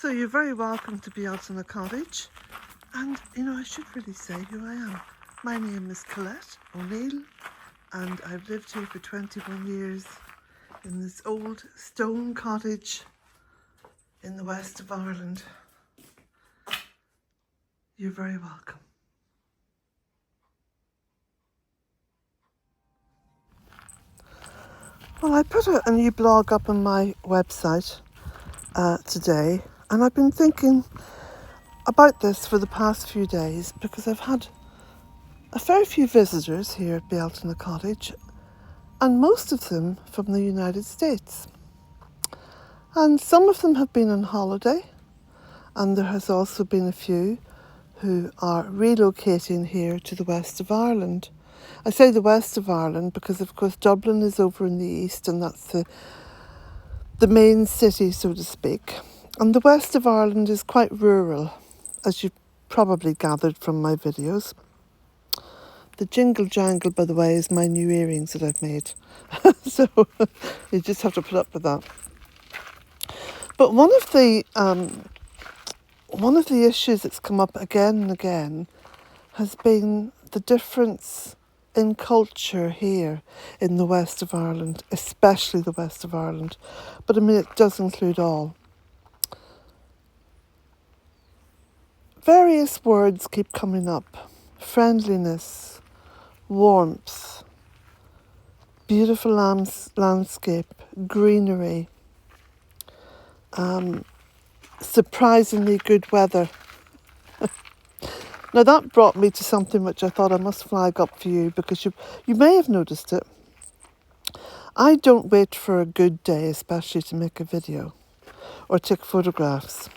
So you're very welcome to Bealtaine Cottage. And, I should really say who I am. My name is Colette O'Neill, and I've lived here for 21 years in this old stone cottage in the west of Ireland. You're very welcome. Well, I put a new blog up on my website today, and I've been thinking about this for the past few days because I've had a fair few visitors here at Bealtaine Cottage, and most of them from the United States. And some of them have been on holiday, and there has also been a few who are relocating here to the west of Ireland. I say the west of Ireland because, of course, Dublin is over in the east, and that's the main city, so to speak. And the west of Ireland is quite rural, as you've probably gathered from my videos. The jingle jangle, by the way, is my new earrings that I've made. So you just have to put up with that. But one of the issues that's come up again and again has been the difference in culture here in the west of Ireland, especially the west of Ireland. But I mean, it does include all. Various words keep coming up. Friendliness, warmth, beautiful landscape, greenery, surprisingly good weather. Now that brought me to something which I thought I must flag up for you, because you may have noticed it. I don't wait for a good day, especially to make a video or take photographs.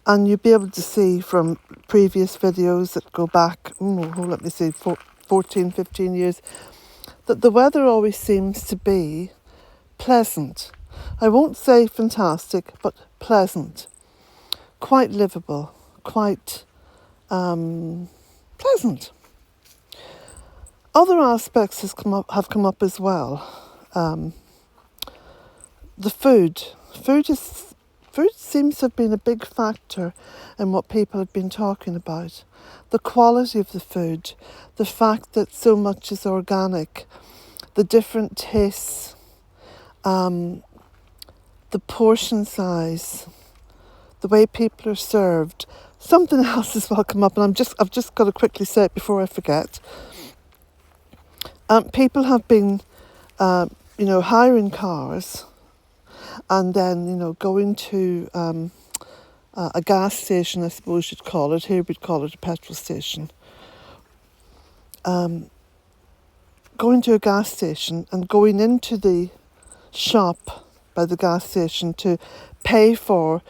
And you'll be able to see from previous videos that go back, 14, 15 years, that the weather always seems to be pleasant. I won't say fantastic, but pleasant. Quite livable, quite pleasant. Other aspects have come up as well. The food. Food seems to have been a big factor in what people have been talking about. The quality of the food, the fact that so much is organic, the different tastes, the portion size, the way people are served. Something else has well come up, and I've just got to quickly say it before I forget. People have been, hiring cars, and then, going to a gas station, I suppose you'd call it. Here we'd call it a petrol station. Going to a gas station and going into the shop by the gas station to pay for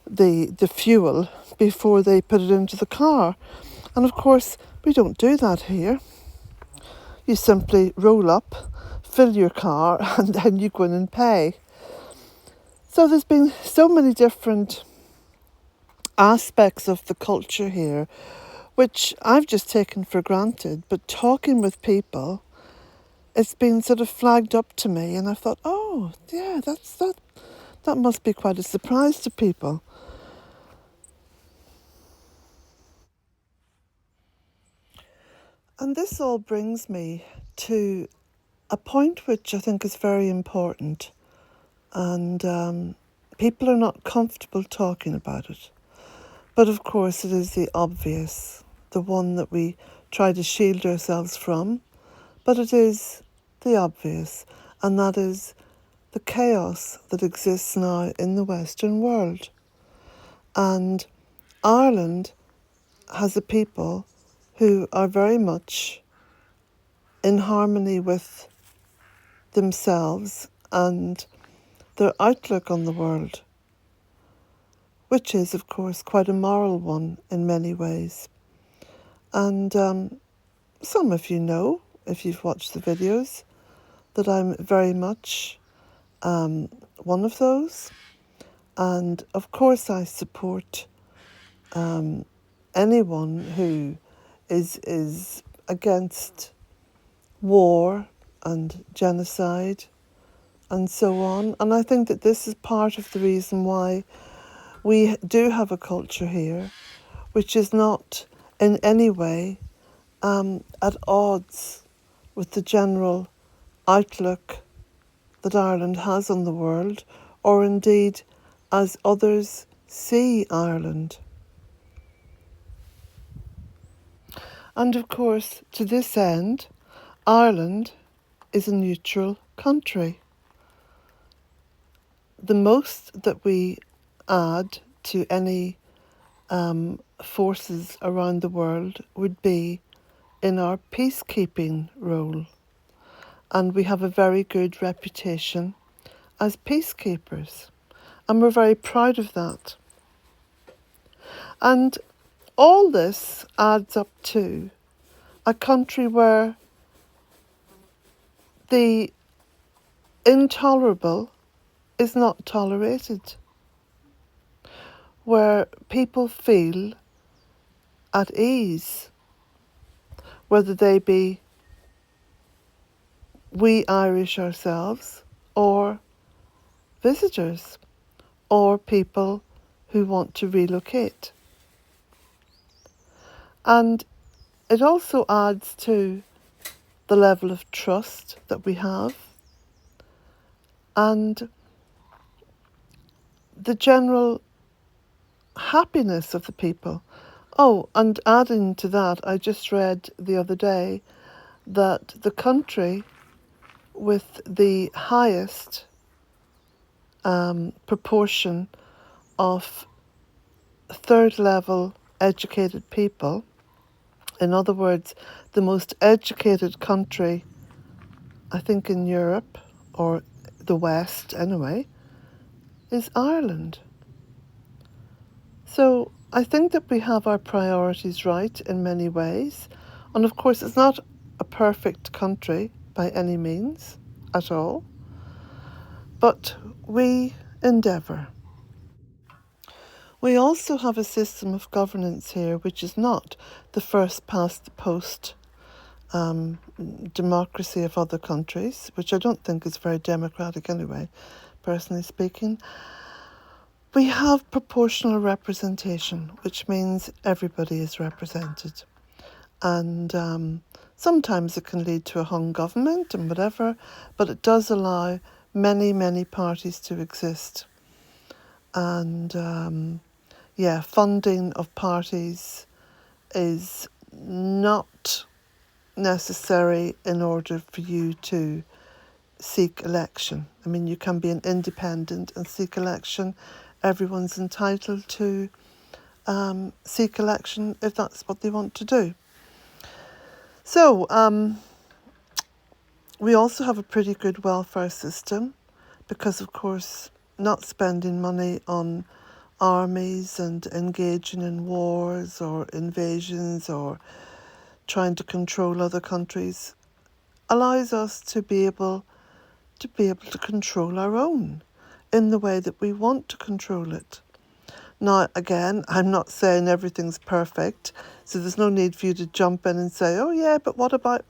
the fuel before they put it into the car. And of course, we don't do that here. You simply roll up, fill your car, and then you go in and pay. So there's been so many different aspects of the culture here, which I've just taken for granted, but talking with people, it's been sort of flagged up to me, and I thought, oh, yeah, that must be quite a surprise to people. And this all brings me to a point which I think is very important, and people are not comfortable talking about it. But of course it is the obvious, the one that we try to shield ourselves from, but it is the obvious, and that is the chaos that exists now in the Western world. And Ireland has a people who are very much in harmony with themselves and their outlook on the world, which is, of course, quite a moral one in many ways. And some of you know, if you've watched the videos, that I'm very much one of those. And of course I support anyone who is against war and genocide and so on. And I think that this is part of the reason why we do have a culture here which is not in any way at odds with the general outlook that Ireland has on the world, or indeed as others see Ireland. And of course, to this end, Ireland is a neutral country. The most that we add to any forces around the world would be in our peacekeeping role. And we have a very good reputation as peacekeepers. And we're very proud of that. And all this adds up to a country where the intolerable is not tolerated, where people feel at ease, whether they be we Irish ourselves or visitors or people who want to relocate. And it also adds to the level of trust that we have and the general happiness of the people. Oh, and adding to that, I just read the other day that the country with the highest proportion of third level educated people, in other words, the most educated country, I think in Europe, or the West anyway, is Ireland. So I think that we have our priorities right in many ways. And of course, it's not a perfect country by any means at all. But we endeavour. We also have a system of governance here which is not the first past the post democracy of other countries, which I don't think is very democratic anyway, personally speaking. We have proportional representation, which means everybody is represented. And sometimes it can lead to a hung government and whatever, but it does allow many, many parties to exist. And funding of parties is not necessary in order for you to seek election. I mean, you can be an independent and seek election. Everyone's entitled to seek election if that's what they want to do. So, we also have a pretty good welfare system because, of course, not spending money on armies and engaging in wars or invasions or trying to control other countries allows us to be able to control our own in the way that we want to control it. Now, again, I'm not saying everything's perfect, so there's no need for you to jump in and say, oh yeah, but what about?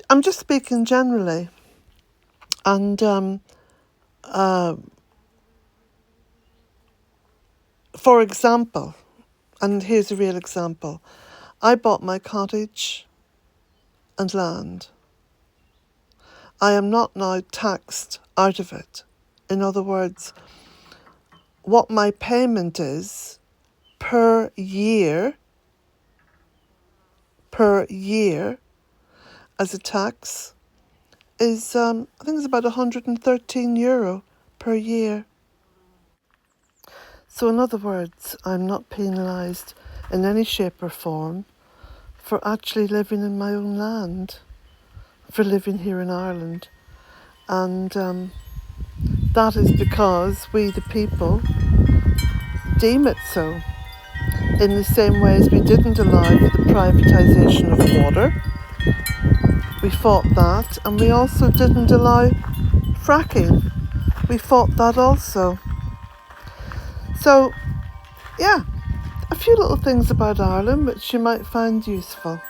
I'm just speaking generally. And for example, and here's a real example, I bought my cottage and land. I am not now taxed out of it. In other words, what my payment is per year as a tax is, I think it's about €113 per year. So in other words, I'm not penalised in any shape or form for actually living in my own land, for living here in Ireland. And that is because we, the people, deem it so. In the same way as we didn't allow for the privatisation of water. We fought that, and we also didn't allow fracking. We fought that also. So, yeah, a few little things about Ireland which you might find useful.